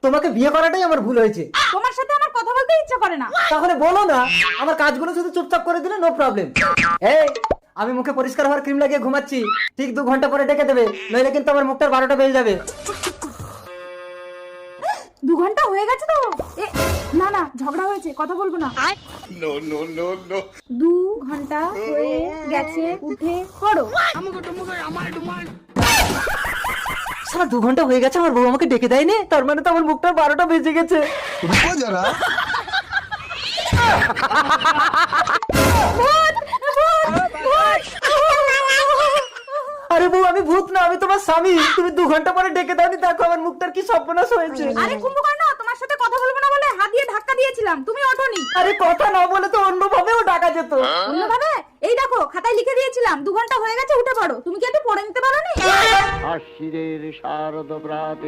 তোমাকে বিয়ে করাটাই আমার ভুল হয়েছে। তোমার সাথে আমার কথা বলতে ইচ্ছা করে না। তাহলে বলো না, আমার কাজগুলো শুধু চুপচাপ করে দিলে নো প্রবলেম। এই আমি মুখে পরিষ্কার হওয়ার ক্রিম লাগিয়ে ঘুমাচ্ছি, ঠিক 2 ঘন্টা পরে ডেকে দেবে, নইলে কিন্তু আমার মুখটার 12টা বেজে যাবে। 2 ঘন্টা হয়ে গেছে তো। না না, ঝগড়া হয়েছে, কথা বলবো না। 2 ঘন্টা হয়ে গেছে, উঠে পড়ো। সারা 2 ঘন্টা হয়ে গেছে, আমার বউ আমাকে ডেকে দেয়নি, তার মানে তো আমার মুখটার 12টা বেজে গেছে। रुको जरा। আরে বউ, আমি ভূত না, আমি তোমার স্বামী। তুমি 2 ঘন্টা পরে ডেকে দাওনি, দেখো আমার মুখটার কি সর্বনাশ হয়েছে। আরে কুম্ভকর্ণ, তোমার সাথে কথা বলবো না বলে হাত দিয়ে ধাক্কা দিয়েছিলাম, তুমি ওঠোনি। আরে কথা না বলে তো অন্য ভাবেও ডাকা যেত। অন্যভাবে? এই দেখো, খাতায় লিখে দিয়েছিলাম 2 ঘন্টা হয়ে গেছে, উঠে পড়ো। তুমি কি একটু পড়ে নিতে পারোনি? আশ্বিরের শারদ প্রাতে